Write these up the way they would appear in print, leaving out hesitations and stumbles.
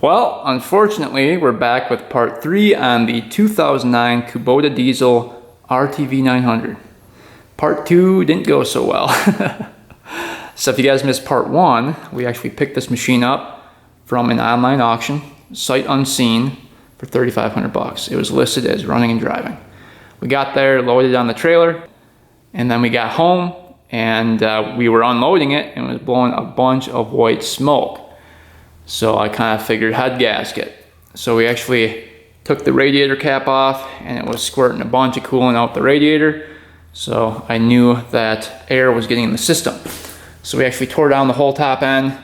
Well, unfortunately, we're back with part 3 on the 2009 Kubota diesel RTV900. Part 2 didn't go so well. So if you guys missed part 1, we actually picked this machine up from an online auction, sight unseen, for $3,500. It was listed as running and driving. We got there, loaded on the trailer, and then we got home and we were unloading it and it was blowing a bunch of white smoke. So I kind of figured head gasket. So we actually took the radiator cap off and it was squirting a bunch of coolant out the radiator. So I knew that air was getting in the system. So we actually tore down the whole top end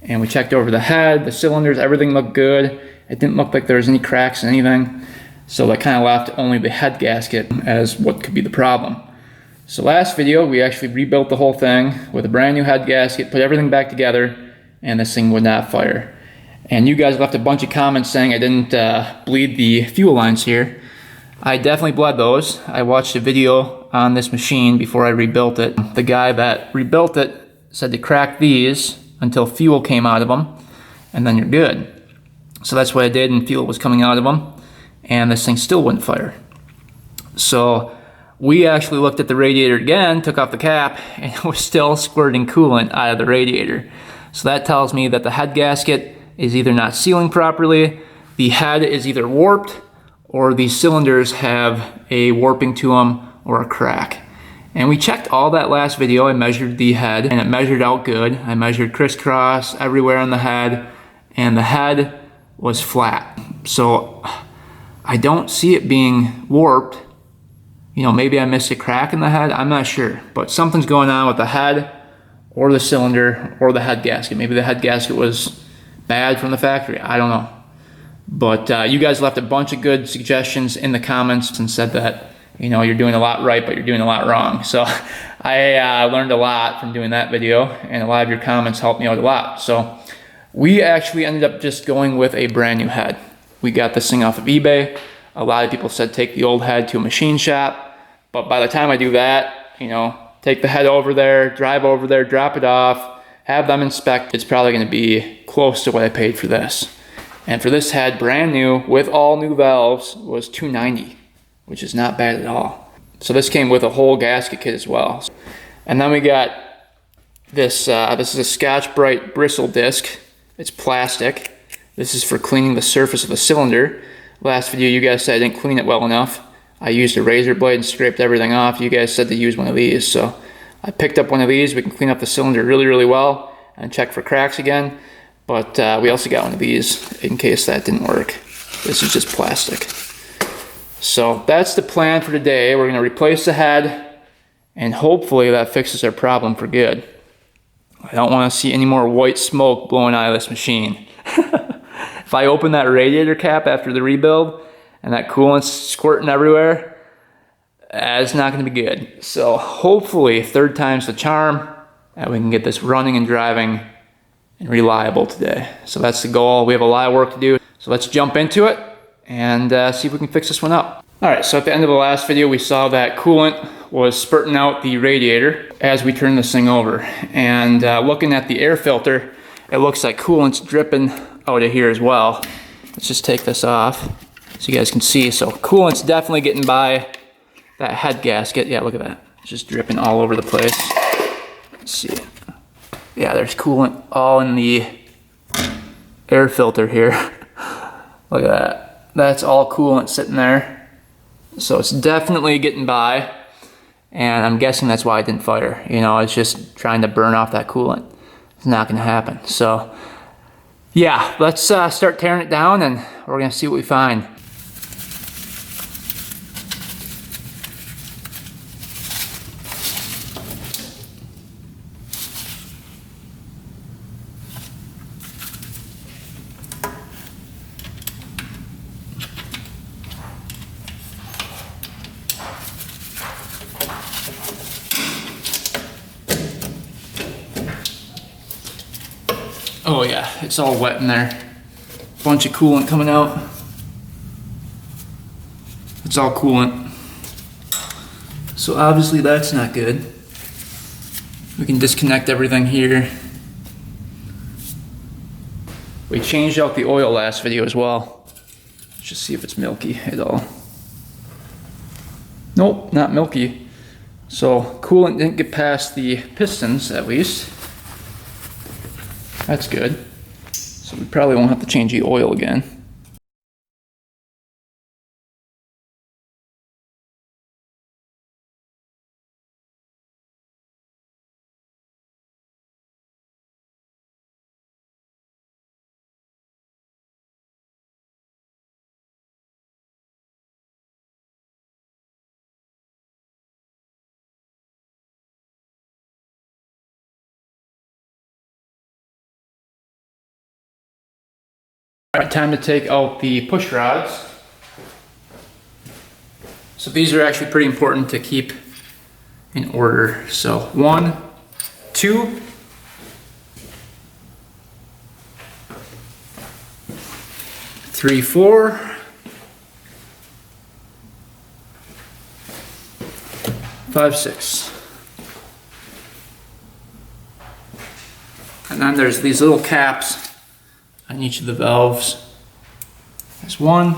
and we checked over the head, the cylinders, everything looked good. It didn't look like there was any cracks in anything. So that kind of left only the head gasket as what could be the problem. So last video, we actually rebuilt the whole thing with a brand new head gasket, put everything back together, and this thing would not fire. And you guys left a bunch of comments saying I didn't bleed the fuel lines here. I definitely bled those. I watched a video on this machine before I rebuilt it. The guy that rebuilt it said to crack these until fuel came out of them, and then you're good. So that's what I did, and fuel was coming out of them, and this thing still wouldn't fire. So we actually looked at the radiator again, took off the cap, and it was still squirting coolant out of the radiator. So that tells me that the head gasket is either not sealing properly, the head is either warped, or the cylinders have a warping to them or a crack. And we checked all that last video. I measured the head and it measured out good. I measured crisscross everywhere on the head and the head was flat. So I don't see it being warped. You know, maybe I missed a crack in the head, I'm not sure. But something's going on with the head or the cylinder or the head gasket. Maybe the head gasket was bad from the factory, I don't know. But you guys left a bunch of good suggestions in the comments and said that, you know, you're doing a lot right, but you're doing a lot wrong. So I learned a lot from doing that video, and a lot of your comments helped me out a lot. So we actually ended up just going with a brand new head. We got this thing off of eBay. A lot of people said take the old head to a machine shop. But by the time I do that, you know, take the head over there, drive over there, drop it off, have them inspect, it's probably going to be close to what I paid for this. And for this head, brand new, with all new valves, was $290, which is not bad at all. So this came with a whole gasket kit as well. And then we got this, this is a Scotch-Brite bristle disc. It's plastic. This is for cleaning the surface of the cylinder. Last video you guys said I didn't clean it well enough. I used a razor blade and scraped everything off. You guys said to use one of these, so I picked up one of these. We can clean up the cylinder really, really well and check for cracks again. But we also got one of these in case that didn't work. This is just plastic. So that's the plan for today. We're gonna replace the head and hopefully that fixes our problem for good. I don't wanna see any more white smoke blowing out of this machine. If I open that radiator cap after the rebuild and that coolant's squirting everywhere, it's not gonna be good. So hopefully third time's the charm, and we can get this running and driving and reliable today. So that's the goal. We have a lot of work to do. So let's jump into it and see if we can fix this one up. All right, so at the end of the last video, we saw that coolant was spurting out the radiator as we turned this thing over. And looking at the air filter, it looks like coolant's dripping out of here as well. Let's just take this off so you guys can see. So coolant's definitely getting by that head gasket. Yeah, look at that. It's just dripping all over the place. Let's see. Yeah, there's coolant all in the air filter here. Look at that. That's all coolant sitting there. So it's definitely getting by. And I'm guessing that's why it didn't fire. You know, it's just trying to burn off that coolant. It's not gonna happen. So yeah, let's start tearing it down and we're gonna see what we find. Oh yeah, it's all wet in there. Bunch of coolant coming out. It's all coolant. So obviously that's not good. We can disconnect everything here. We changed out the oil last video as well. Let's just see if it's milky at all. Nope, not milky. So coolant didn't get past the pistons at least. That's good. So we probably won't have to change the oil again. All right, time to take out the push rods. So these are actually pretty important to keep in order. So 1, 2, 3, 4, 5, 6. And then there's these little caps on each of the valves. There's 1.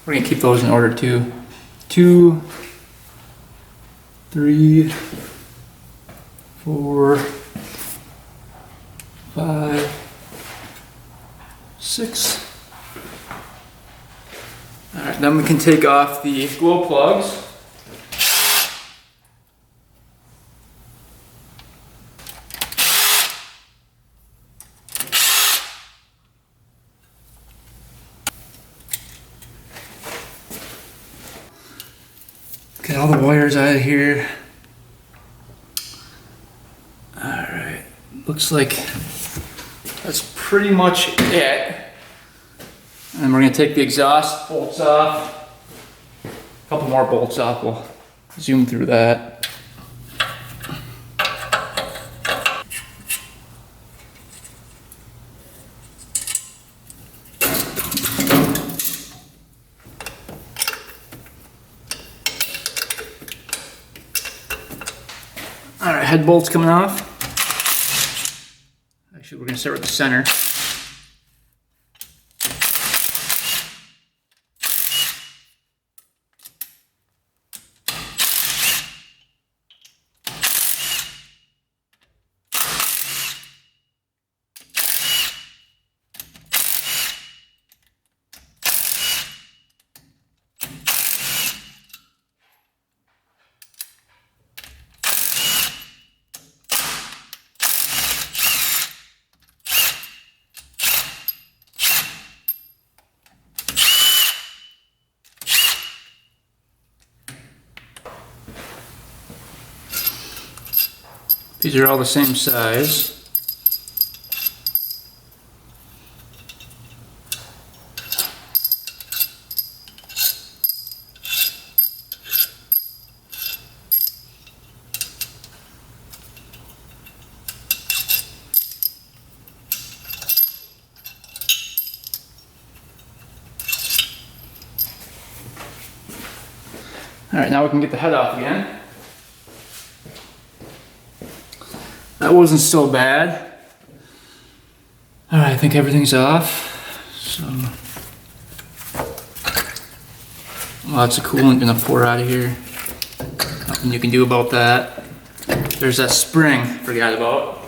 We're gonna keep those in order too. 2, 3, 4, 5, 6. All right, then we can take off the glow plugs. Get all the wires out of here. All right, looks like that's pretty much it. And we're gonna take the exhaust bolts off. A couple more bolts off, we'll zoom through that. All right, head bolts coming off. Actually, we're gonna start with the center. These are all the same size. All right, now we can get the head off again. That wasn't so bad. All right, I think everything's off. So, lots of coolant gonna pour out of here. Nothing you can do about that. There's that spring, forgot about.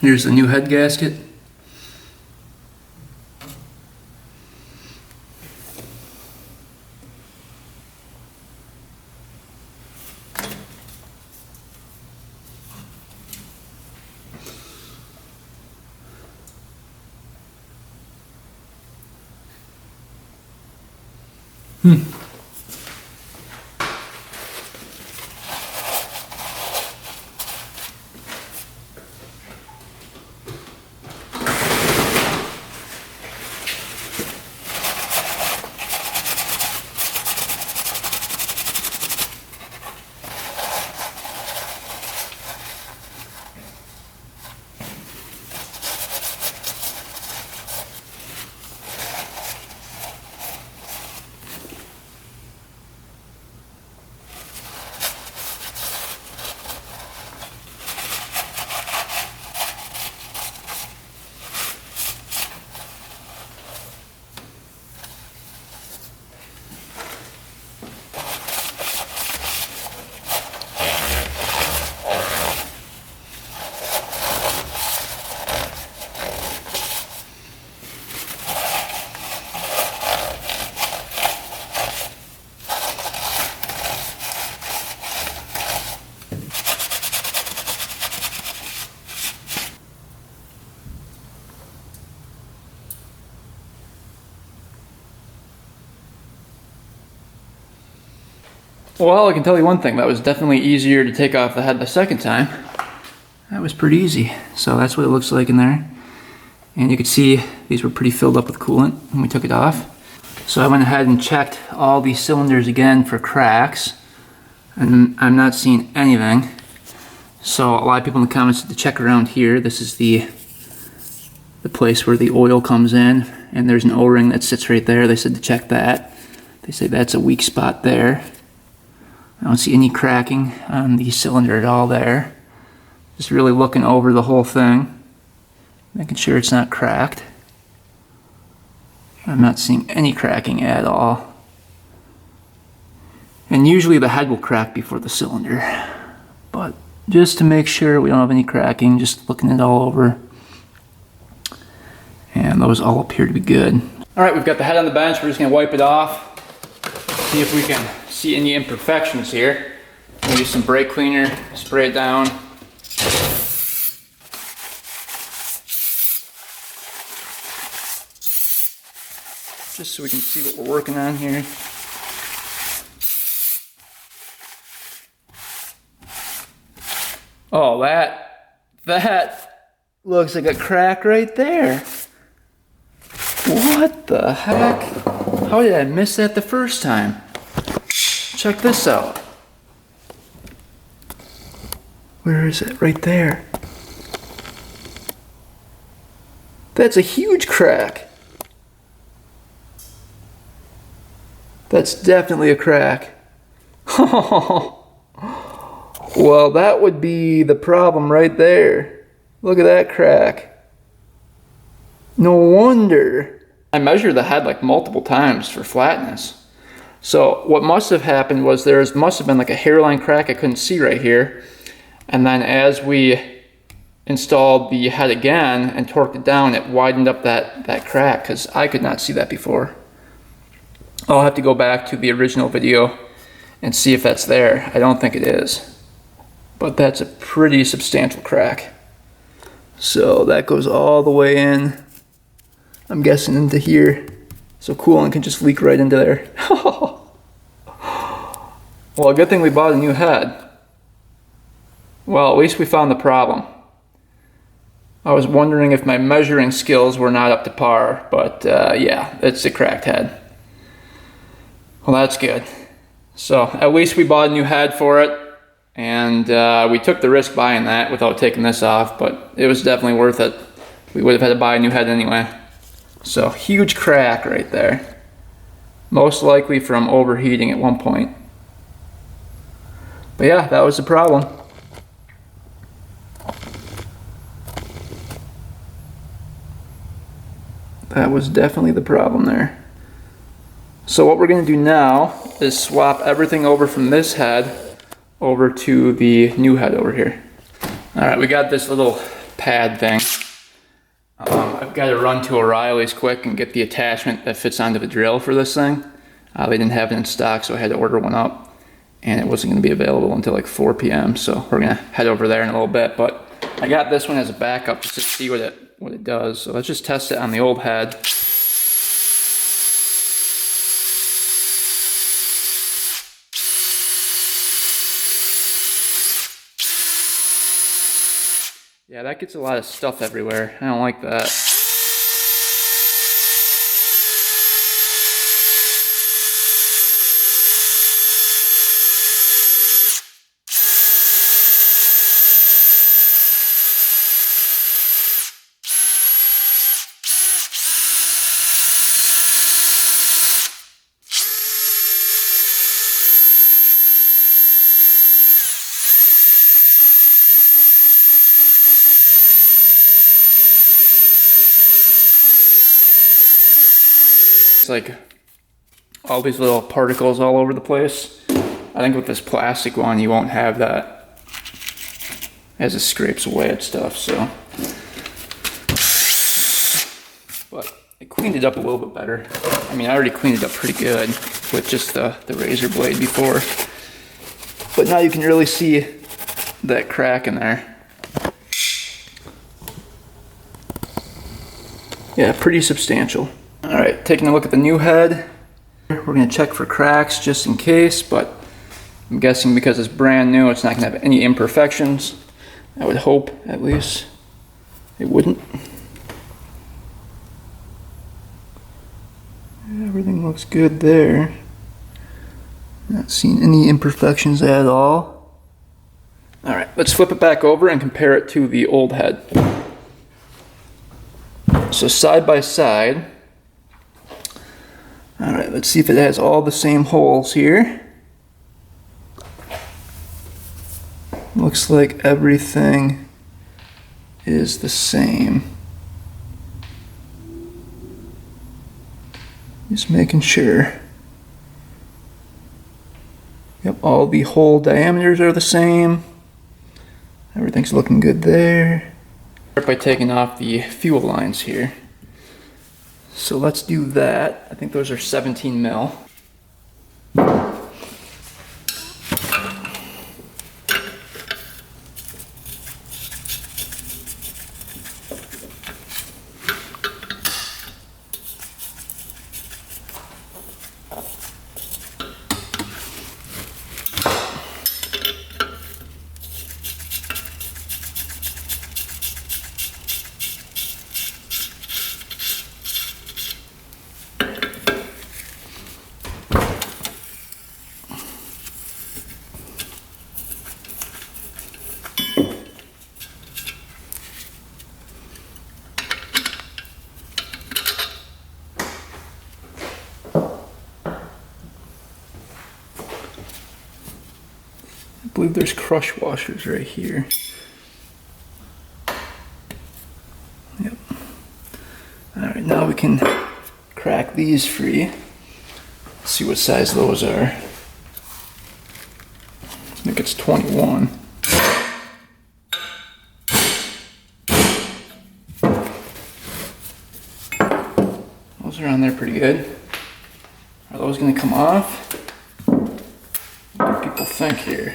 Here's the new head gasket. Well, I can tell you one thing, that was definitely easier to take off the head the second time. That was pretty easy. So that's what it looks like in there. And you can see these were pretty filled up with coolant when we took it off. So I went ahead and checked all these cylinders again for cracks, and I'm not seeing anything. So a lot of people in the comments said to check around here. This is the place where the oil comes in, and there's an O-ring that sits right there. They said to check that. They say that's a weak spot there. I don't see any cracking on the cylinder at all there. Just really looking over the whole thing, making sure it's not cracked. I'm not seeing any cracking at all. And usually the head will crack before the cylinder. But just to make sure we don't have any cracking, just looking it all over. And those all appear to be good. Alright, we've got the head on the bench. We're just going to wipe it off. See if we can see any imperfections here. Maybe some brake cleaner, spray it down. Just so we can see what we're working on here. Oh, that looks like a crack right there. What the heck? How did I miss that the first time? Check this out. Where is it? Right there. That's a huge crack. That's definitely a crack. Well, that would be the problem right there. Look at that crack. No wonder. I measured the head like multiple times for flatness. So what must have happened was must have been like a hairline crack I couldn't see right here. And then as we installed the head again and torqued it down, it widened up that crack, because I could not see that before. I'll have to go back to the original video and see if that's there. I don't think it is, but that's a pretty substantial crack. So that goes all the way in, I'm guessing into here, so coolant can just leak right into there. Well, a good thing we bought a new head. Well, at least we found the problem. I was wondering if my measuring skills were not up to par, but yeah, it's a cracked head. Well, that's good. So at least we bought a new head for it, and we took the risk buying that without taking this off, but it was definitely worth it. We would have had to buy a new head anyway. So huge crack right there. Most likely from overheating at one point. But yeah, that was the problem. That was definitely the problem there. So what we're going to do now is swap everything over from this head over to the new head over here. Alright, we got this little pad thing. I've got to run to O'Reilly's quick and get the attachment that fits onto the drill for this thing. They didn't have it in stock, so I had to order one up. And it wasn't going to be available until like 4 p.m. So we're going to head over there in a little bit. But I got this one as a backup just to see what it does. So let's just test it on the old head. Yeah, that gets a lot of stuff everywhere. I don't like that. It's like all these little particles all over the place. I think with this plastic one you won't have that as it scrapes away at stuff, so. But I cleaned it up a little bit better. I mean, I already cleaned it up pretty good with just the razor blade before. But now you can really see that crack in there. Yeah, pretty substantial. All right, taking a look at the new head. We're gonna check for cracks just in case, but I'm guessing because it's brand new, it's not gonna have any imperfections. I would hope, at least, it wouldn't. Everything looks good there. Not seeing any imperfections at all. All right, let's flip it back over and compare it to the old head. So side by side. All right, let's see if it has all the same holes here. Looks like everything is the same. Just making sure. Yep, all the hole diameters are the same. Everything's looking good there. Start by taking off the fuel lines here. So let's do that. I think those are 17 mil. I believe there's crush washers right here. Yep. Alright, now we can crack these free. Let's see what size those are. I think it's 21. Those are on there pretty good. Are those going to come off? What do people think here?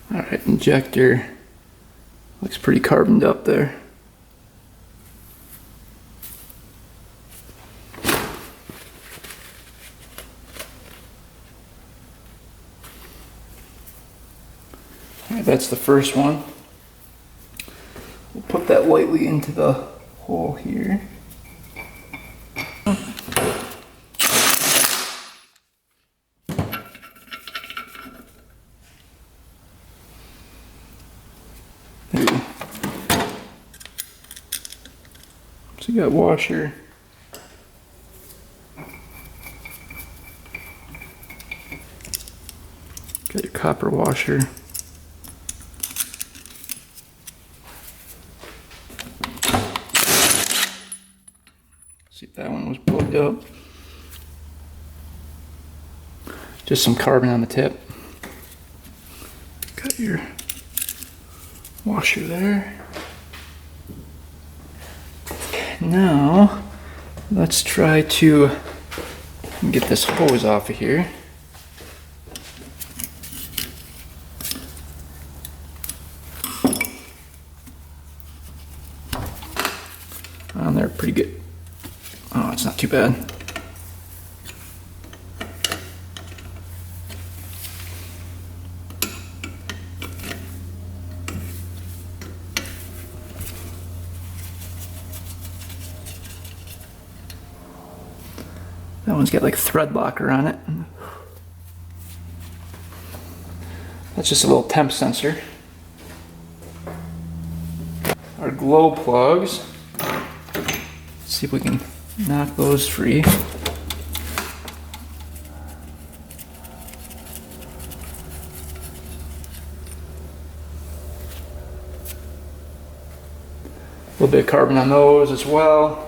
Alright, injector looks pretty carboned up there. Alright, that's the first one. We'll put that lightly into the hole here. So you got washer. Got your copper washer. See if that one was plugged up. Just some carbon on the tip. Got your washer there. Now, let's try to get this hose off of here. On there, pretty good. Oh, it's not too bad. That one's got like a thread locker on it. That's just a little temp sensor. Our glow plugs. Let's see if we can knock those free. A little bit of carbon on those as well.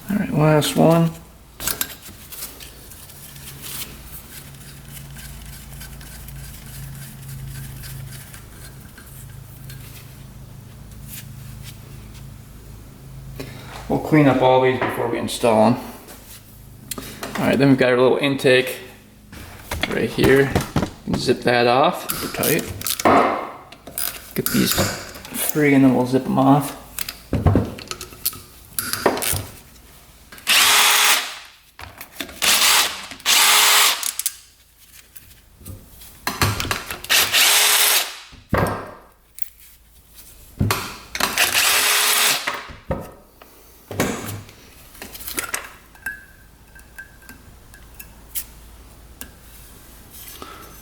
All right, last one. We'll clean up all these before we install them. All right, then we've got our little intake right here. Zip that off super tight. Get these free and then we'll zip them off.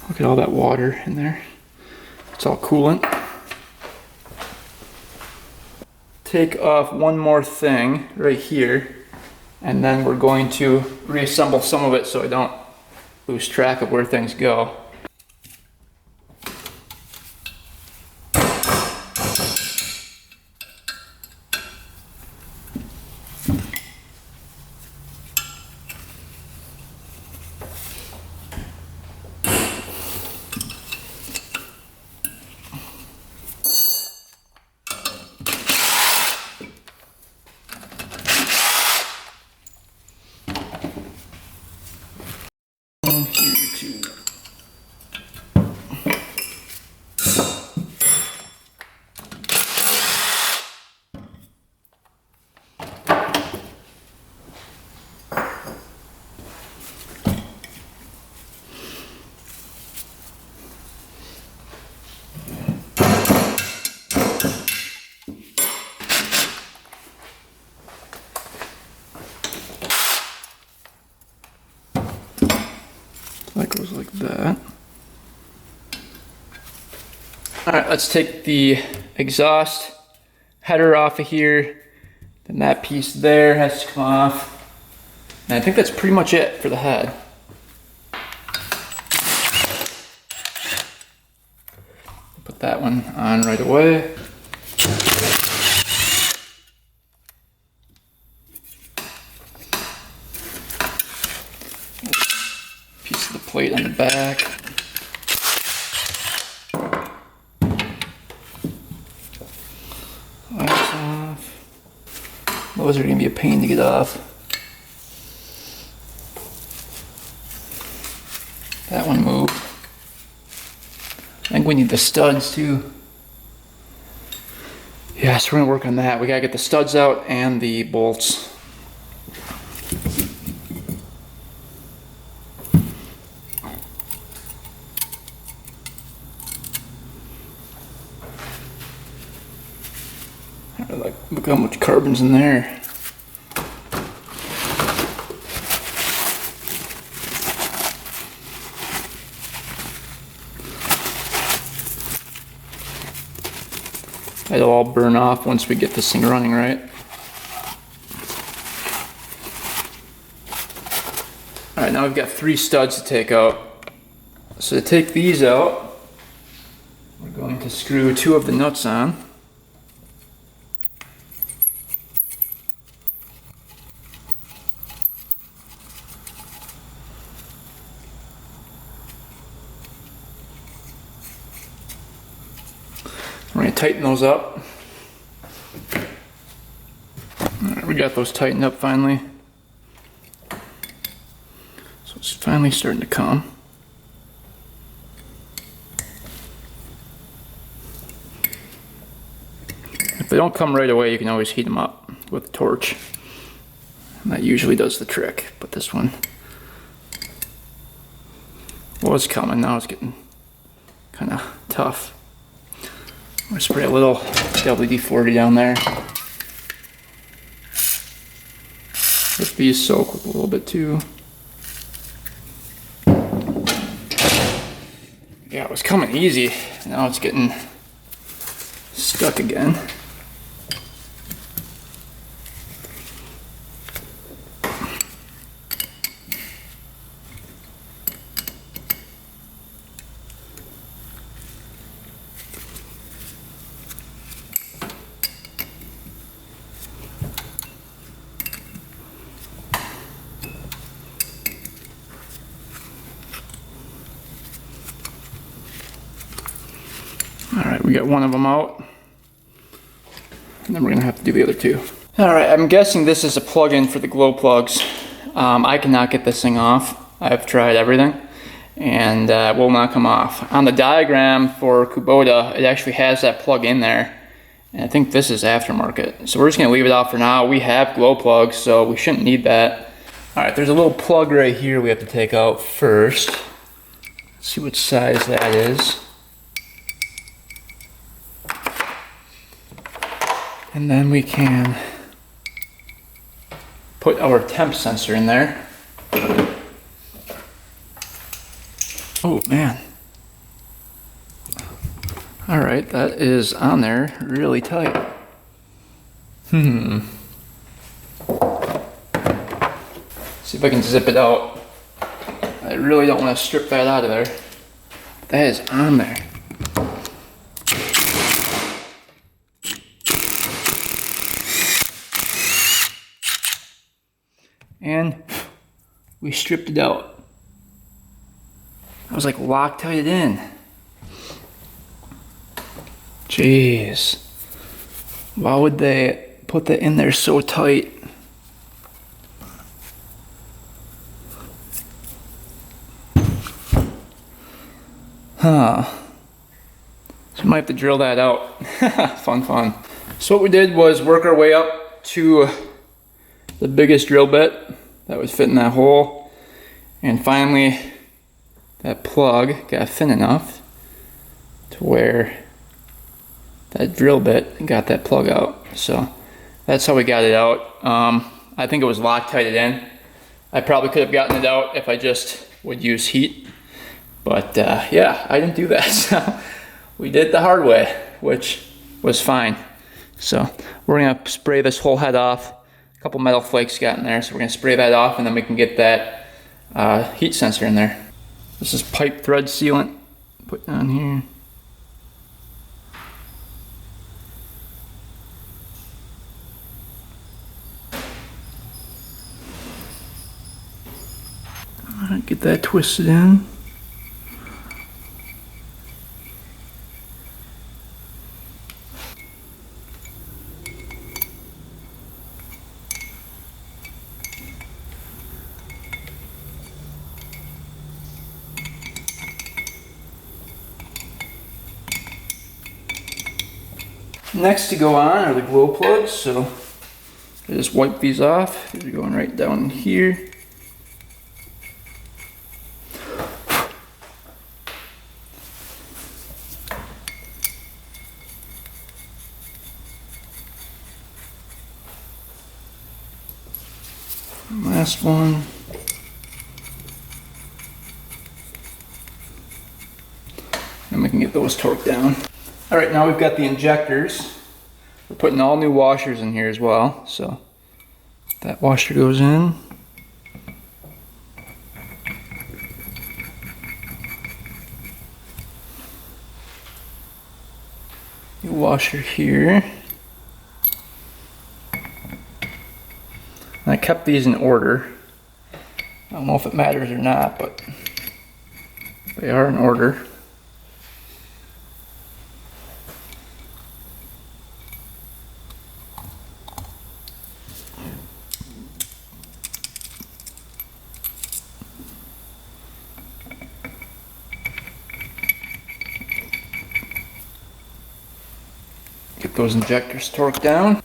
Look at all that water in there. It's all coolant. Take off one more thing right here, and then we're going to reassemble some of it so I don't lose track of where things go. That goes like that. All right, let's take the exhaust header off of here. Then that piece there has to come off. And I think that's pretty much it for the head. Put that one on right away. Piece of the plate on the back. That's off. Those are going to be a pain to get off. That one moved. I think we need the studs too. Yeah, so we're going to work on that. We got to get the studs out and the bolts. Like, look how much carbon's in there. It'll all burn off once we get this thing running, right? Alright, now we've got 3 studs to take out. So to take these out, we're going to screw 2 of the nuts on. We're going to tighten those up. Alright, we got those tightened up finally. So it's finally starting to come. If they don't come right away, you can always heat them up with a torch. And that usually does the trick, but this one was coming, now it's getting kind of tough. I'm going to spray a little WD-40 down there. This bee is soaked with a little bit too. Yeah, it was coming easy, now it's getting stuck again. Alright, we got one of them out. And then we're going to have to do the other two. Alright, I'm guessing this is a plug-in for the glow plugs. I cannot get this thing off. I've tried everything. And it will not come off. On the diagram for Kubota, it actually has that plug in there. And I think this is aftermarket. So we're just going to leave it off for now. We have glow plugs, so we shouldn't need that. Alright, there's a little plug right here we have to take out first. Let's see what size that is. And then we can put our temp sensor in there. Oh man. All right, that is on there really tight. See if I can zip it out. I really don't want to strip that out of there. That is on there. And we stripped it out. I was like Loctite it in. Jeez. Why would they put that in there so tight? Huh. So we might have to drill that out. Fun. So what we did was work our way up to the biggest drill bit that was fitting that hole, and finally that plug got thin enough to where that drill bit got that plug out. So that's how we got it out. I think it was Loctited in. I probably could have gotten it out if I just would use heat, but yeah, I didn't do that. So we did it the hard way, which was fine. So we're gonna spray this whole head off. Couple metal flakes got in there, so we're going to spray that off and then we can get that heat sensor in there. This is pipe thread sealant, put down here. Alright, get that twisted in. Next to go on are the glow plugs, so I just wipe these off. These are going right down here. Last one. And we can get those torqued down. All right, now we've got the injectors. We're putting all new washers in here as well. So that washer goes in. New washer here. And I kept these in order. I don't know if it matters or not, but they are in order. Get those injectors torqued down.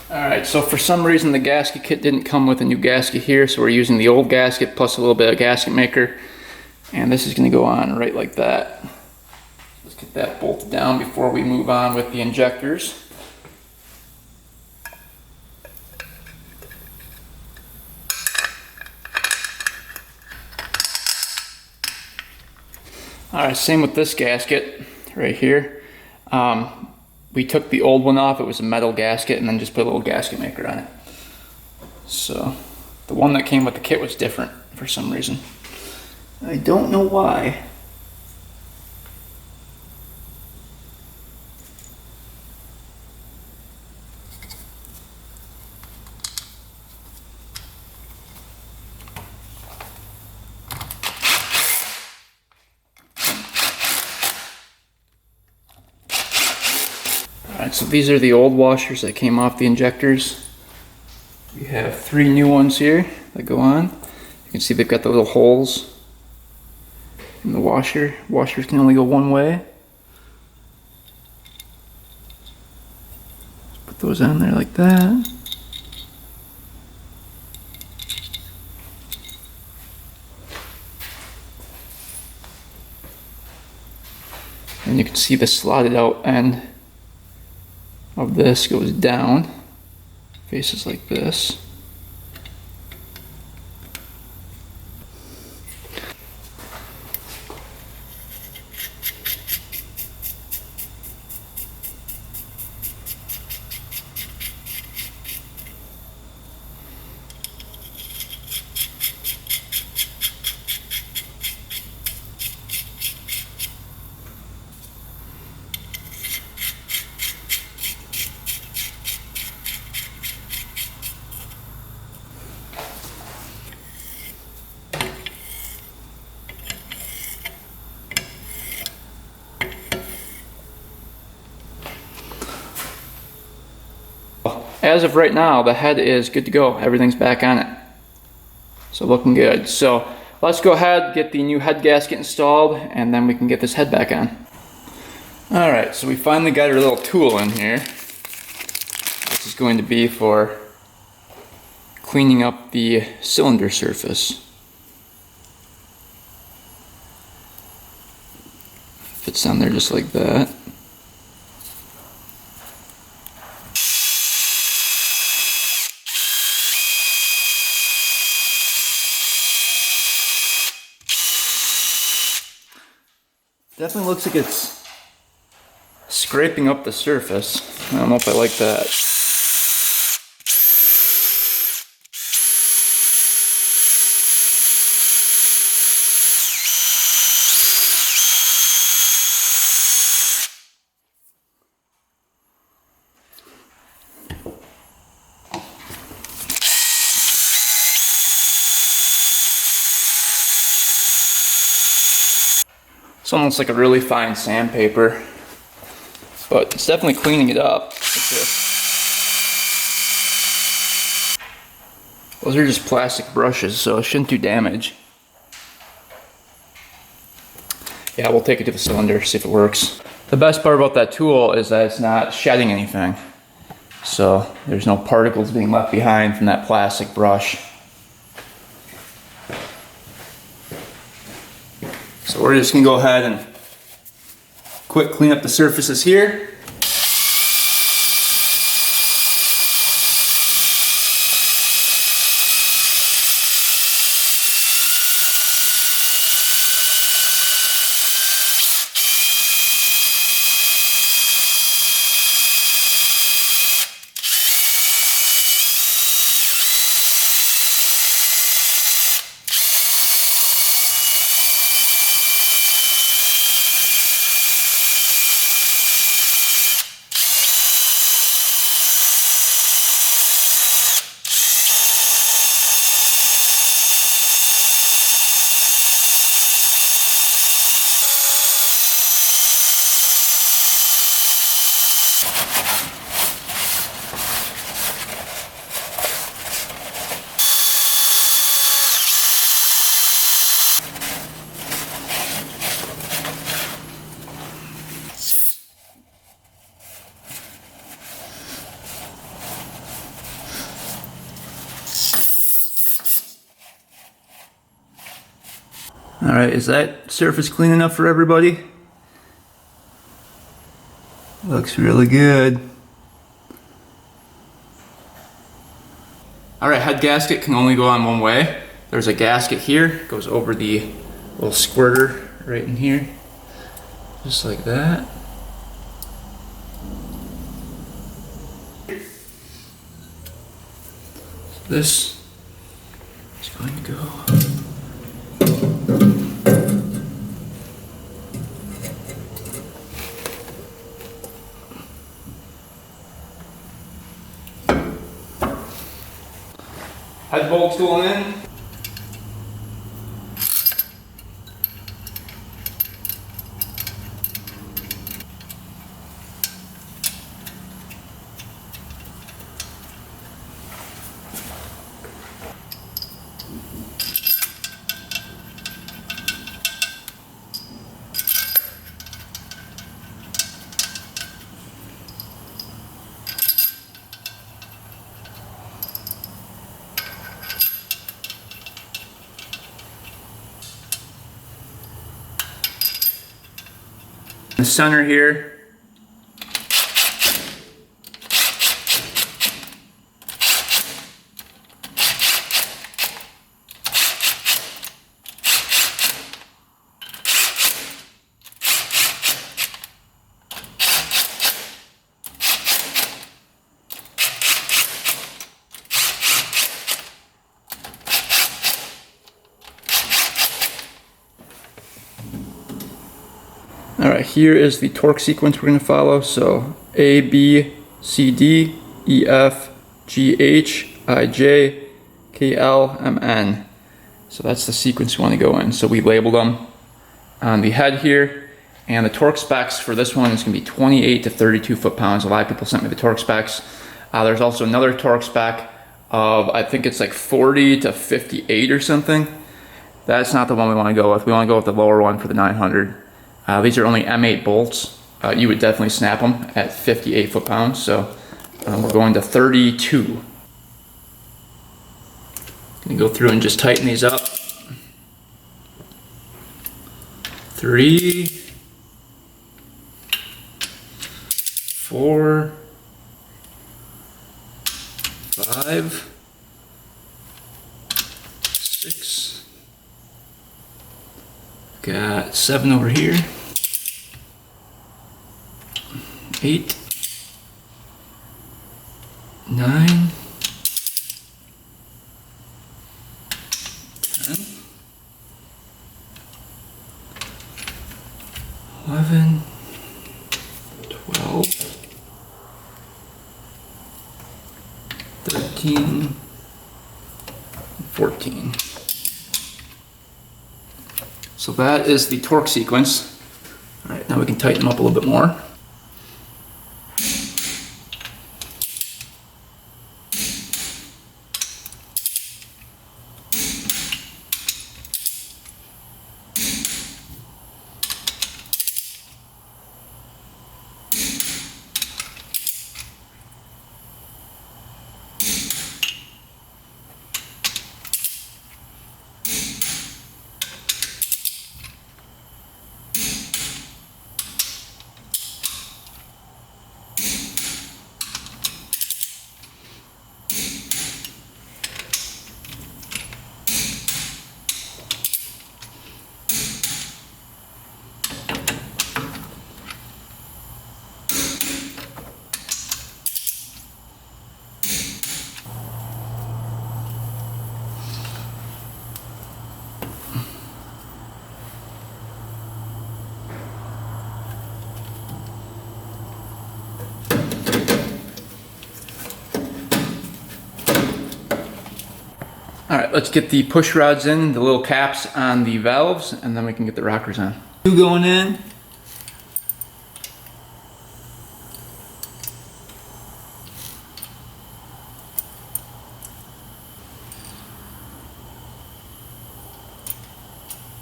Alright, so for some reason the gasket kit didn't come with a new gasket here, so we're using the old gasket plus a little bit of gasket maker. And this is going to go on right like that. Let's get that bolted down before we move on with the injectors. Alright, same with this gasket right here. We took the old one off, it was a metal gasket, and then just put a little gasket maker on it. So, the one that came with the kit was different for some reason. I don't know why. Alright, so these are the old washers that came off the injectors. We have 3 new ones here that go on. You can see they've got the little holes in the washer. Washers can only go one way. Put those on there like that. And you can see the slotted out end of this goes down, faces like this. As of right now, the head is good to go. Everything's back on it. So looking good. So let's go ahead, get the new head gasket installed, and then we can get this head back on. Alright, so we finally got our little tool in here. This is going to be for cleaning up the cylinder surface. Fits on there just like that. Definitely looks like it's scraping up the surface. I don't know if I like that. It's almost like a really fine sandpaper, but it's definitely cleaning it up. Like this. Those are just plastic brushes, so it shouldn't do damage. Yeah, we'll take it to the cylinder, see if it works. The best part about that tool is that it's not shedding anything. So there's no particles being left behind from that plastic brush. So we're just going to go ahead and quick clean up the surfaces here. All right, is that surface clean enough for everybody? Looks really good. All right, head gasket can only go on one way. There's a gasket here, goes over the little squirter right in here, just like that. This is going to go. Head bolts going in. The center here. All right, here is the torque sequence we're going to follow. So A, B, C, D, E, F, G, H, I, J, K, L, M, N. So that's the sequence we want to go in. So we labeled them on the head here. And the torque specs for this one is going to be 28 to 32 foot-pounds. A lot of people sent me the torque specs. There's also another torque spec of, I think it's like 40 to 58 or something. That's not the one we want to go with. We want to go with the lower one for the 900. These are only M8 bolts. You would definitely snap them at 58 foot-pounds. So we're going to 32. Gonna go through and just tighten these up. 3, 4, 5, 6. Got 7 over here. 8, 9, 10, 11, 12, 13, 14. So that is the torque sequence. All right, now we can tighten them up a little bit more. All right, let's get the push rods in, the little caps on the valves, and then we can get the rockers on. Two going in.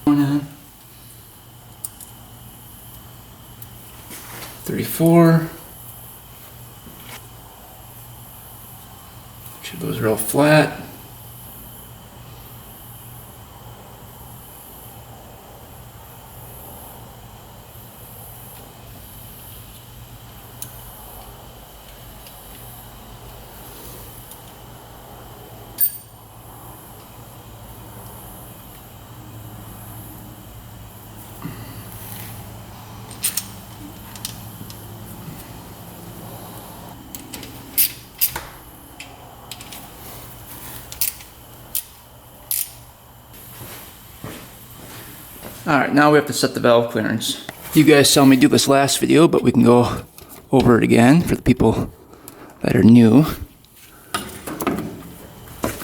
Going in. 34. Make sure those are all flat. Alright, now we have to set the valve clearance. You guys saw me do this last video, but we can go over it again for the people that are new.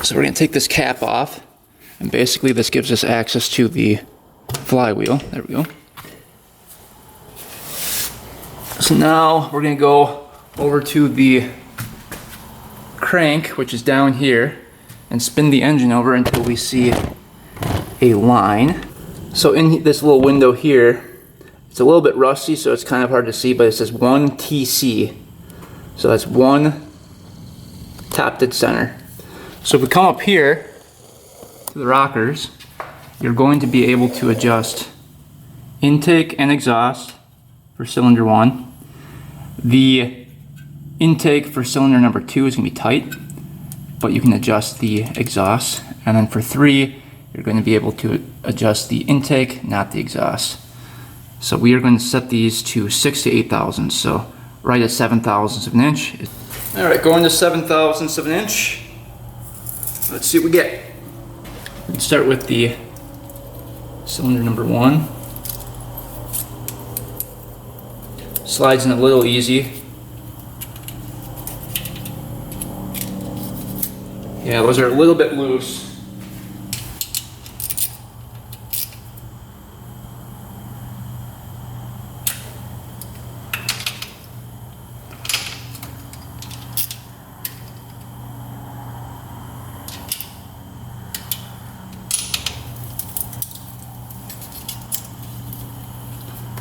So we're going to take this cap off, and basically this gives us access to the flywheel. There we go. So now we're going to go over to the crank, which is down here, and spin the engine over until we see a line. So in this little window here, it's a little bit rusty, so it's kind of hard to see, but it says 1 TC. So that's 1 top dead center. So if we come up here to the rockers, you're going to be able to adjust intake and exhaust for cylinder 1. The intake for cylinder number 2 is going to be tight, but you can adjust the exhaust. And then for 3, you're going to be able to adjust the intake, not the exhaust. So we are going to set these to 6 to 8 thousandths, so right at 7 thousandths of an inch. Alright, going to 7 thousandths of an inch. Let's see what we get. We can start with the cylinder number 1. Slides in a little easy. Yeah, those are a little bit loose.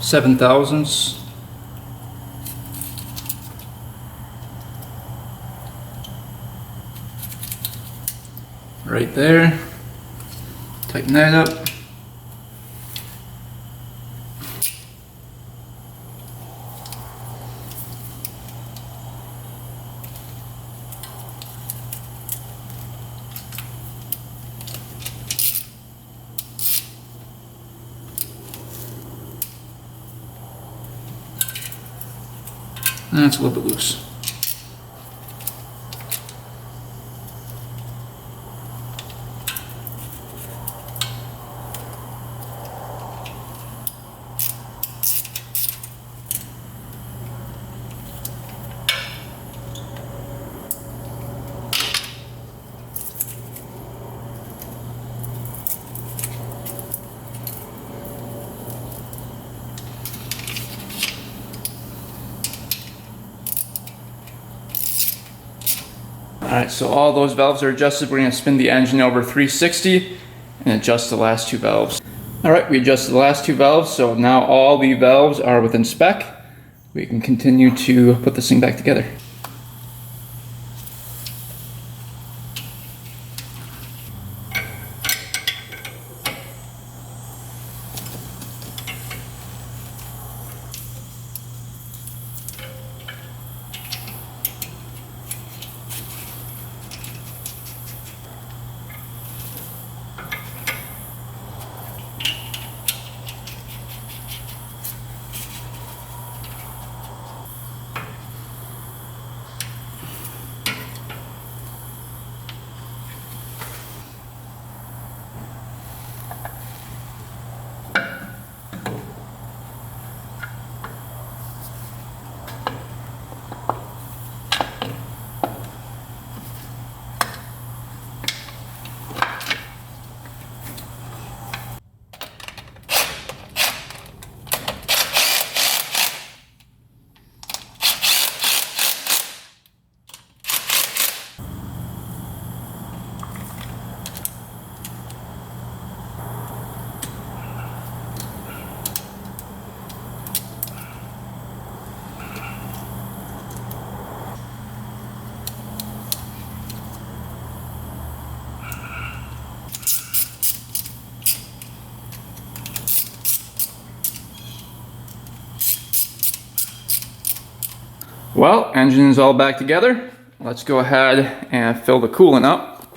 Seven thousandths. Right there. Tighten that up. That's a little bit loose. Alright, so all those valves are adjusted. We're going to spin the engine over 360 and adjust the last 2 valves. Alright, we adjusted the last 2 valves, so now all the valves are within spec. We can continue to put this thing back together. Well, engine is all back together. Let's go ahead and fill the coolant up.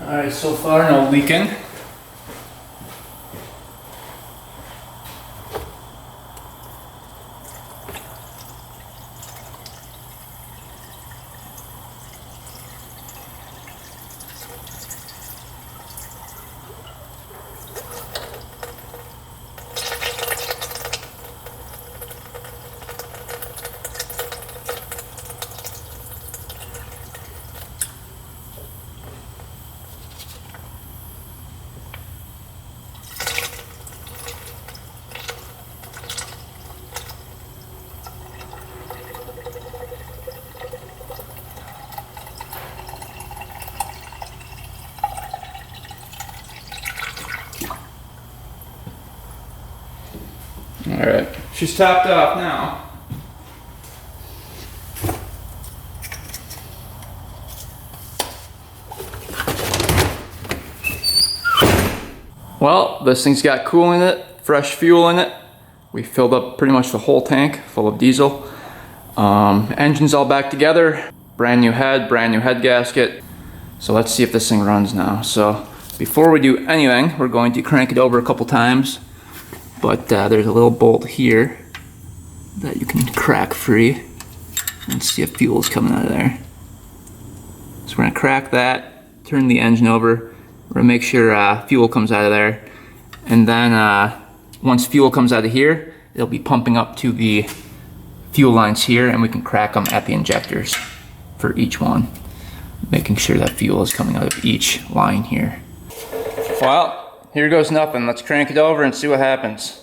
Alright, so far, no leaking. All right, she's topped off now. Well, this thing's got cool in it, fresh fuel in it. We filled up pretty much the whole tank full of diesel. Engine's all back together, brand new head gasket. So let's see if this thing runs now. So before we do anything, we're going to crank it over a couple times. But there's a little bolt here that you can crack free and see if fuel's coming out of there. So we're gonna crack that, turn the engine over, we're gonna make sure fuel comes out of there, and then once fuel comes out of here, it'll be pumping up to the fuel lines here, and we can crack them at the injectors for each one, making sure that fuel is coming out of each line here. Well, here goes nothing. Let's crank it over and see what happens.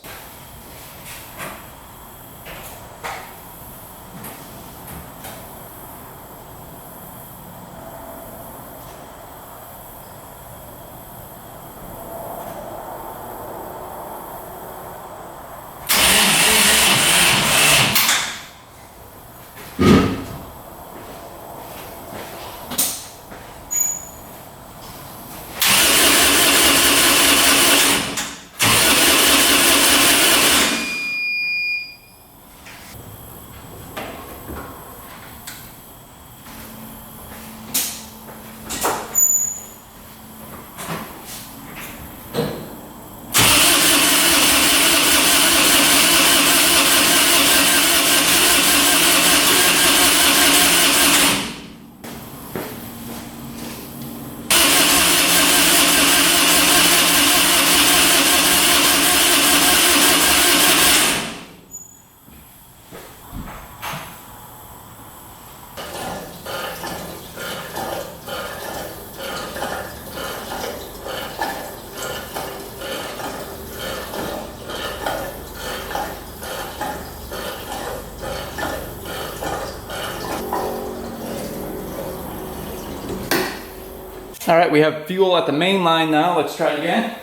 All right, we have fuel at the main line now. Let's try it again.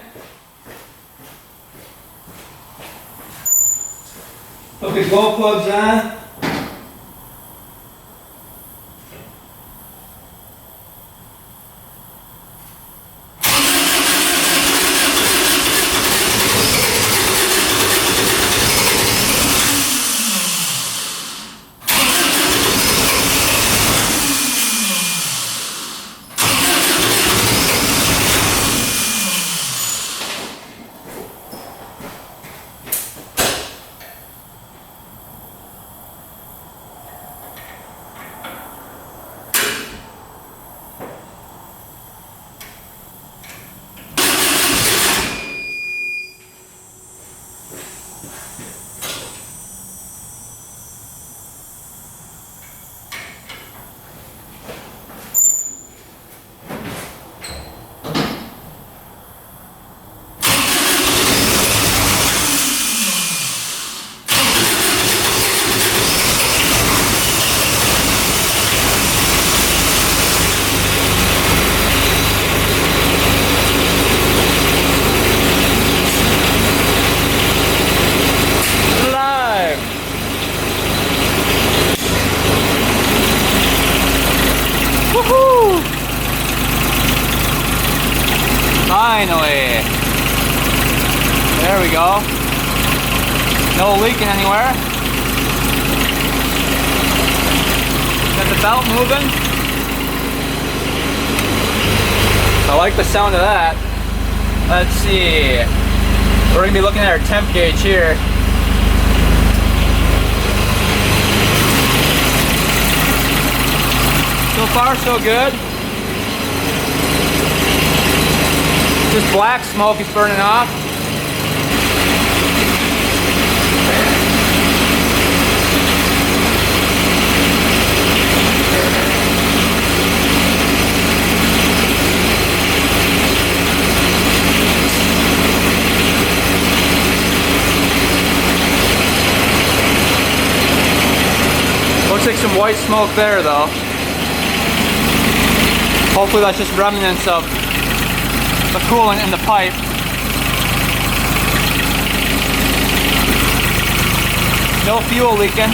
Hook the glow plugs on. Finally! There we go. No leaking anywhere. Got the belt moving. I like the sound of that. Let's see. We're gonna be looking at our temp gauge here. So far, so good. Just black smoke is burning off. Looks like some white smoke there though. Hopefully that's just remnants of the coolant in the pipe. No fuel leaking.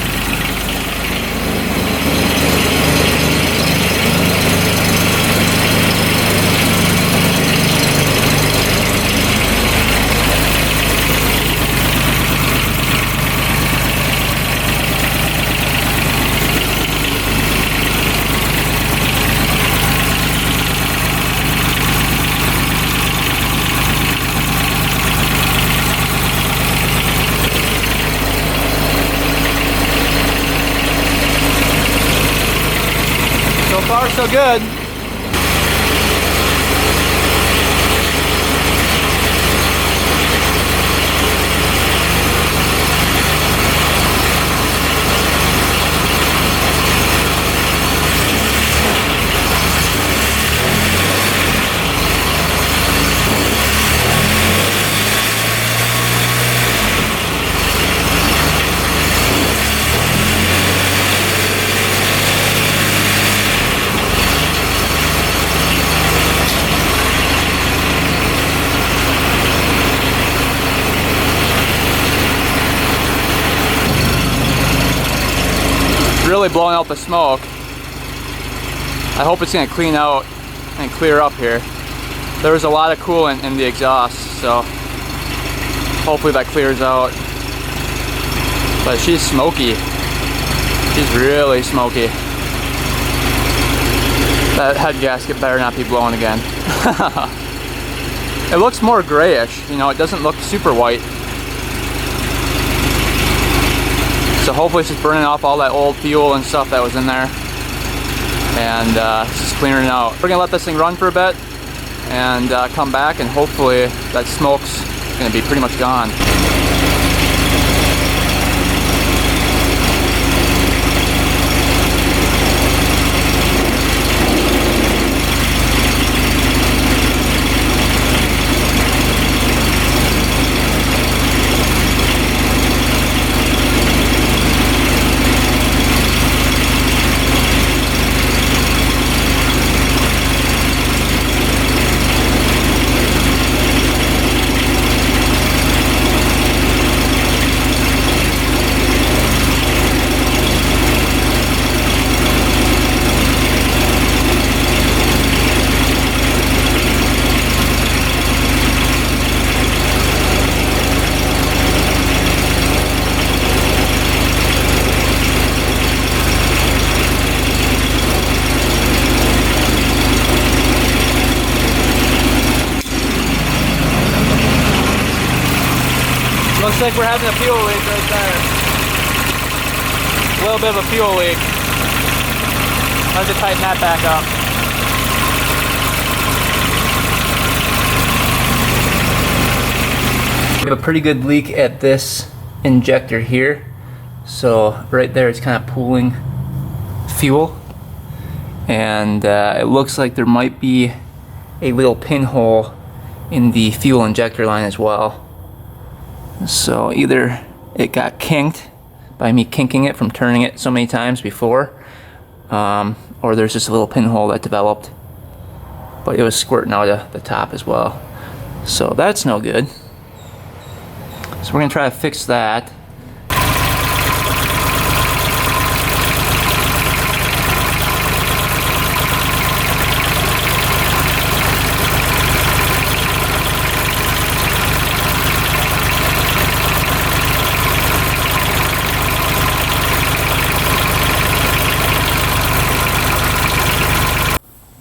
So far, so good. Really blowing out the smoke. I hope it's going to clean out and clear up here. There was a lot of coolant in the exhaust, so hopefully that clears out. But she's smoky. She's really smoky. That head gasket better not be blowing again. It looks more grayish, you know, it doesn't look super white. So hopefully it's just burning off all that old fuel and stuff that was in there. And it's just clearing it out. We're gonna let this thing run for a bit and come back, and hopefully that smoke's gonna be pretty much gone. Looks like we're having a fuel leak right there. A little bit of a fuel leak. I have to tighten that back up. We have a pretty good leak at this injector here. So right there it's kind of pooling fuel. And it looks like there might be a little pinhole in the fuel injector line as well. So either it got kinked by me kinking it from turning it so many times before, or there's just a little pinhole that developed, but it was squirting out of the top as well. So that's no good. So we're gonna try to fix that.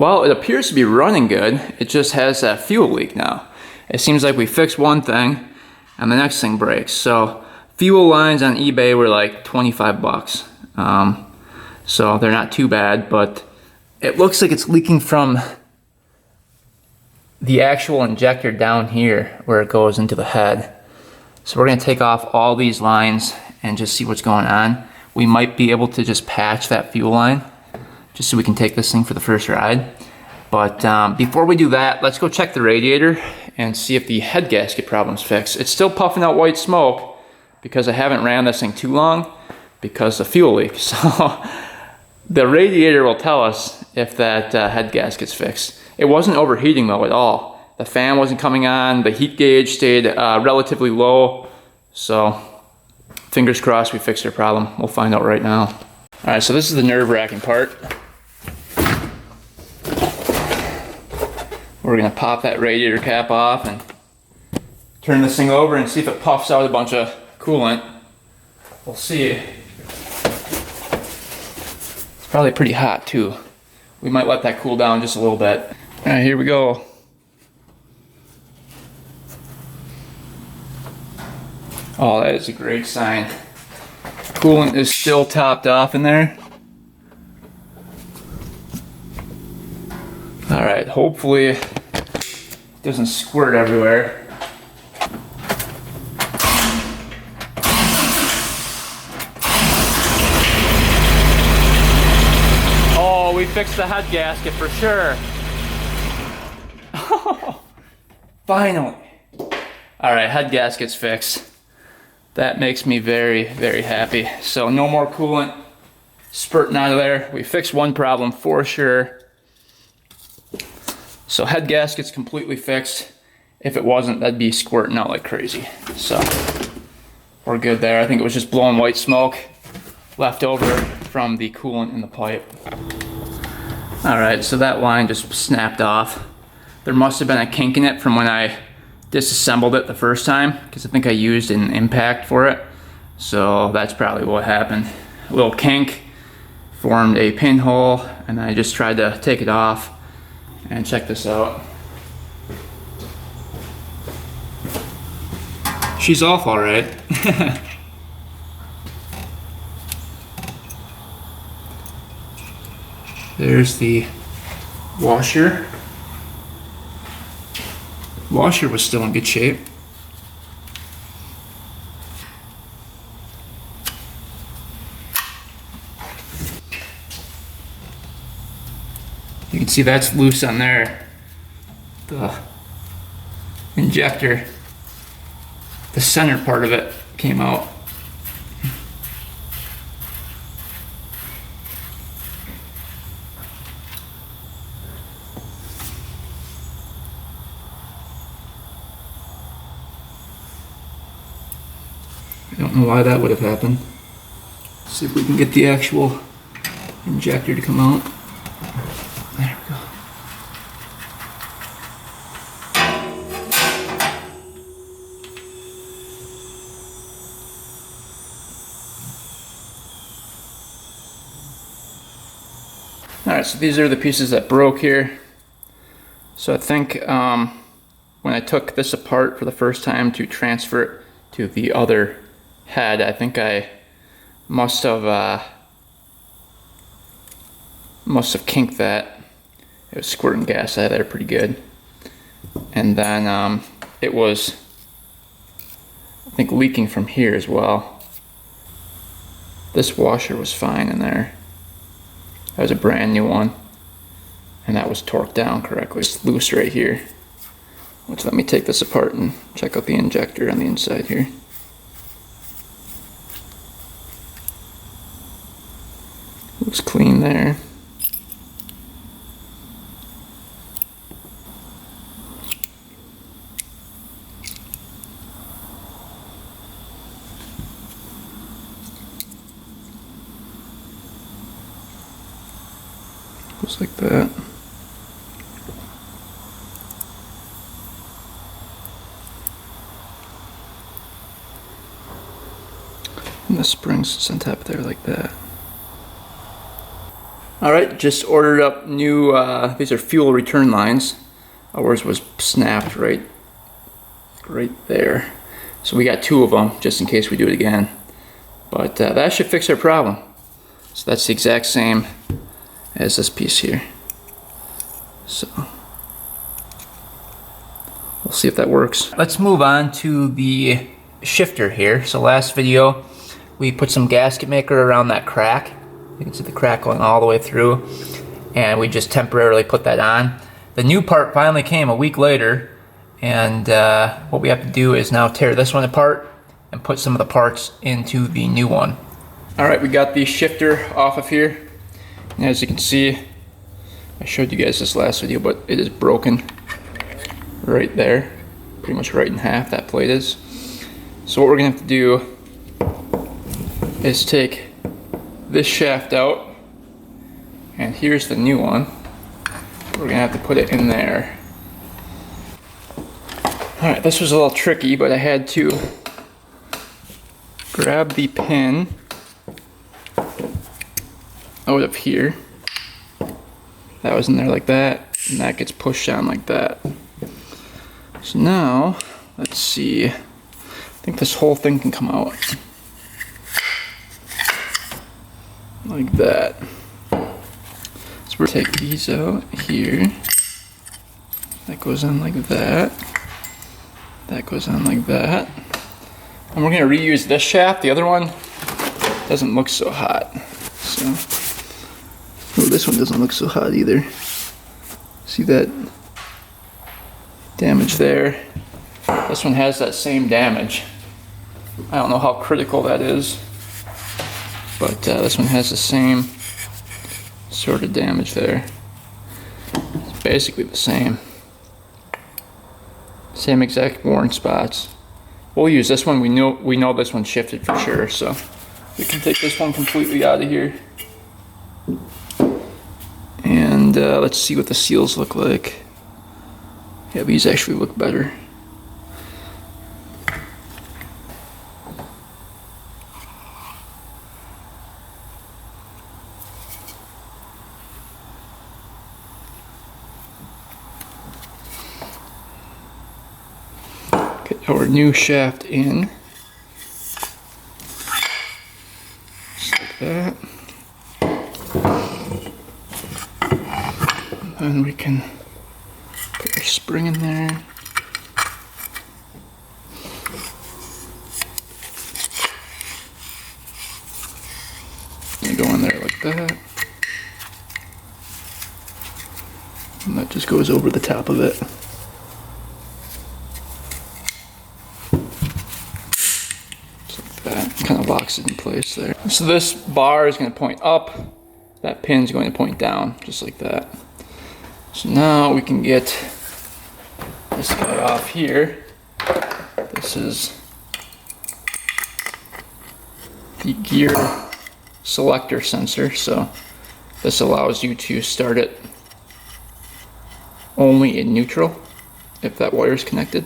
Well, it appears to be running good. It just has that fuel leak now. It seems like we fixed one thing and the next thing breaks. So fuel lines on eBay were like 25 bucks. So they're not too bad, but it looks like it's leaking from the actual injector down here where it goes into the head. So we're gonna take off all these lines and just see what's going on. We might be able to just patch that fuel line just so we can take this thing for the first ride. But before we do that, let's go check the radiator and see if the head gasket problem's fixed. It's still puffing out white smoke because I haven't ran this thing too long because of fuel leak. So the radiator will tell us if that head gasket's fixed. It wasn't overheating though at all. The fan wasn't coming on, the heat gauge stayed relatively low. So fingers crossed we fixed our problem. We'll find out right now. All right, so this is the nerve-wracking part. We're gonna pop that radiator cap off and turn this thing over and see if it puffs out a bunch of coolant. We'll see. It's probably pretty hot too. We might let that cool down just a little bit. All right, here we go. Oh, that is a great sign. Coolant is still topped off in there. All right, hopefully it doesn't squirt everywhere. Oh, we fixed the head gasket for sure. Finally. All right, head gasket's fixed. That makes me very, very happy. So no more coolant spurting out of there. We fixed one problem for sure. So head gasket's completely fixed. If it wasn't, that'd be squirting out like crazy. So we're good there. I think it was just blowing white smoke left over from the coolant in the pipe. All right, so that line just snapped off. There must have been a kink in it from when I disassembled it the first time, because I think I used an impact for it. So that's probably what happened. A little kink formed a pinhole, and I just tried to take it off. And check this out. She's off all right. There's the washer. Washer was still in good shape. You can see that's loose on there. The injector, the center part of it came out. I don't know why that would have happened. Let's see if we can get the actual injector to come out. There we go. Alright, so these are the pieces that broke here. So I think when I took this apart for the first time to transfer it to the other head, I think I must have kinked that. It was squirting gas out of there pretty good. And then it was, I think, leaking from here as well. This washer was fine in there. That was a brand new one. And that was torqued down correctly. It's loose right here. Which, let me take this apart and check out the injector on the inside here. Looks clean there. Goes like that. And the spring sits on top there like that. Alright, just ordered up new, these are fuel return lines. Ours was snapped right there. So we got 2 of them, just in case we do it again. But that should fix our problem. So that's the exact same as this piece here. So we'll see if that works. Let's move on to the shifter here. So last video, we put some gasket maker around that crack. You can see the crack going all the way through, and we just temporarily put that on. The new part finally came a week later, and what we have to do is now tear this one apart and put some of the parts into the new one. Alright, we got the shifter off of here, and as you can see, I showed you guys this last video, but it is broken right there, pretty much right in half, that plate is. So what we're going to have to do is take this shaft out, and here's the new one. We're gonna have to put it in there. Alright, this was a little tricky, but I had to grab the pin out of here. That was in there like that, and that gets pushed down like that. So now, let's see. I think this whole thing can come out. Like that. So we'll take these out here. That goes on like that. That goes on like that. And we're going to reuse this shaft. The other one doesn't look so hot. So, oh, this one doesn't look so hot either. See that damage there? This one has that same damage. I don't know how critical that is. But this one has the same sort of damage there. It's basically the same. Same exact worn spots. We'll use this one. We know this one shifted for sure, so we can take this one completely out of here. And let's see what the seals look like. Yeah, these actually look better. Get our new shaft in. Just like that. And then we can put our spring in there. And go in there like that. And that just goes over the top of it. That kind of locks it in place there. So this bar is going to point up, that pin is going to point down, just like that. So now we can get this guy off here. This is the gear selector sensor, so this allows you to start it only in neutral if that wire is connected.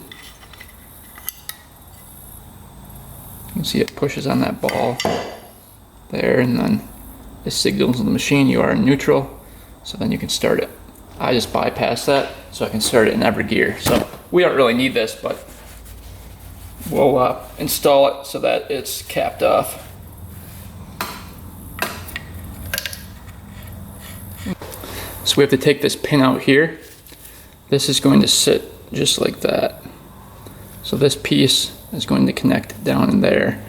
You can see it pushes on that ball there, and then it signals to the machine you are in neutral, so then you can start it. I just bypass that so I can start it in every gear. So we don't really need this, but we'll install it so that it's capped off. So we have to take this pin out here. This is going to sit just like that. So this piece is going to connect down in there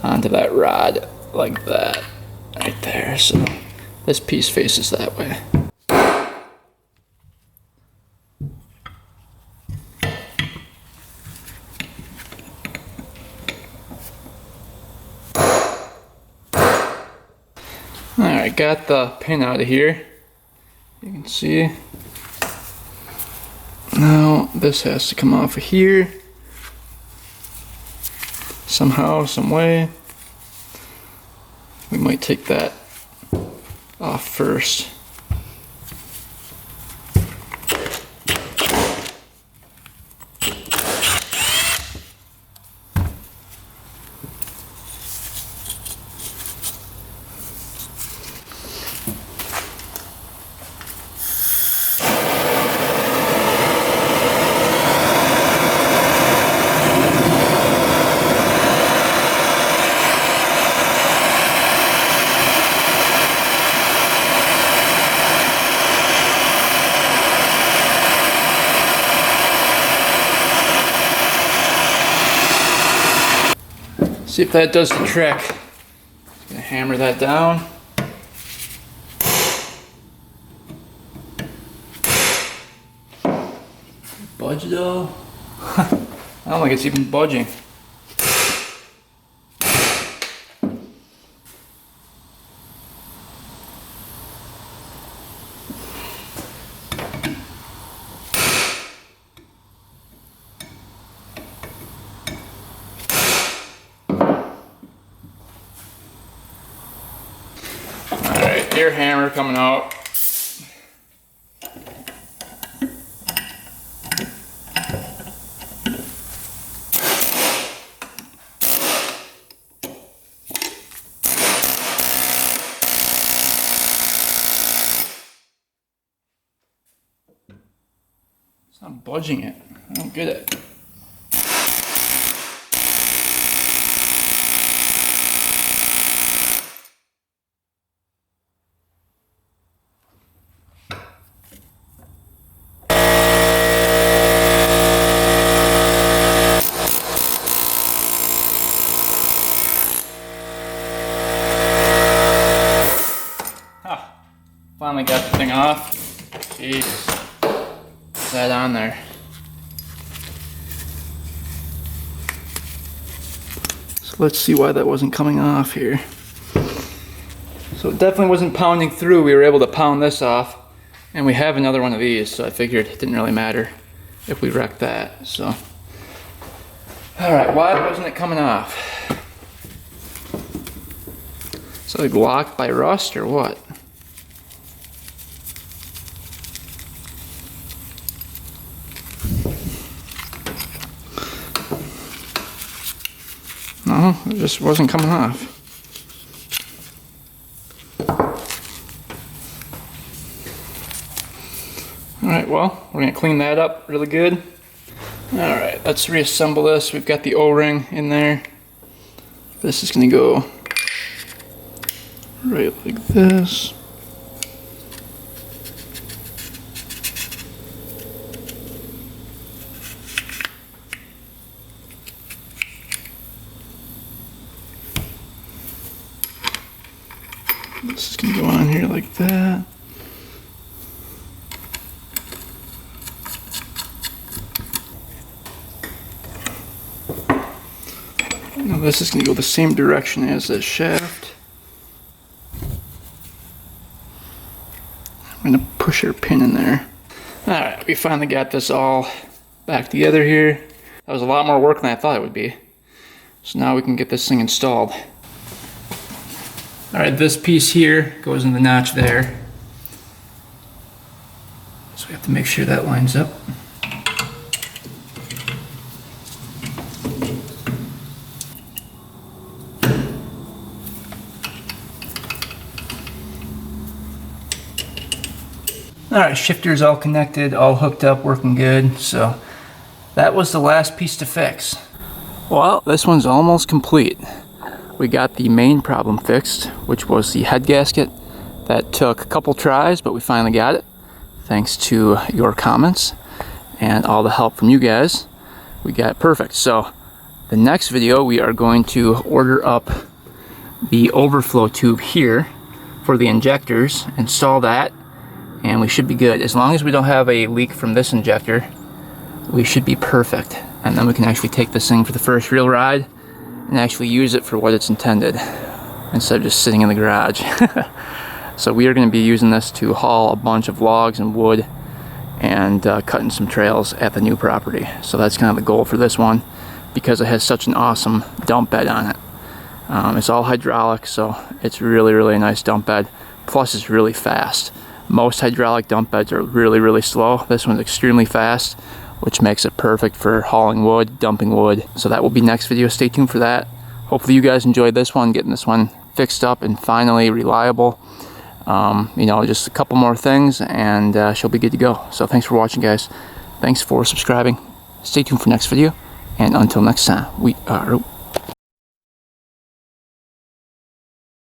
onto that rod like that, right there. So this piece faces that way. Alright, got the pin out of here. You can see. Now this has to come off of here. Somehow, some way. We might take that off first. See if that does the trick. Just gonna hammer that down. Budge though. I don't think it's even budging. Alright, air hammer coming out. It's not budging it. I don't get it. Finally got the thing off. Jeez. What's that on there? So let's see why that wasn't coming off here. So it definitely wasn't pounding through. We were able to pound this off. And we have another one of these, so I figured it didn't really matter if we wrecked that. So, alright, why wasn't it coming off? So like locked by rust or what? No, it just wasn't coming off. Alright, well, we're going to clean that up really good. Alright, let's reassemble this. We've got the O-ring in there. This is going to go right like this. This is going to go on here like that. Now this is going to go the same direction as this shaft. I'm going to push our pin in there. Alright, we finally got this all back together here. That was a lot more work than I thought it would be. So now we can get this thing installed. Alright, this piece here goes in the notch there. So we have to make sure that lines up. Alright, shifter's all connected, all hooked up, working good. So that was the last piece to fix. Well, this one's almost complete. We got the main problem fixed, which was the head gasket. That took a couple tries, but we finally got it. Thanks to your comments and all the help from you guys. We got it perfect. So the next video, we are going to order up the overflow tube here for the injectors, install that, and we should be good. As long as we don't have a leak from this injector, we should be perfect. And then we can actually take this thing for the first real ride and actually use it for what it's intended, instead of just sitting in the garage. So we are going to be using this to haul a bunch of logs and wood and cutting some trails at the new property. So that's kind of the goal for this one, because it has such an awesome dump bed on it. It's all hydraulic, so it's really a nice dump bed. Plus it's really fast. Most hydraulic dump beds are really slow. This one's extremely fast, which makes it perfect for hauling wood, dumping wood. So that will be next video. Stay tuned for that. Hopefully you guys enjoyed this one, getting this one fixed up and finally reliable. You know, just a couple more things and she'll be good to go. So thanks for watching, guys. Thanks for subscribing. Stay tuned for next video, and until next time, we are out.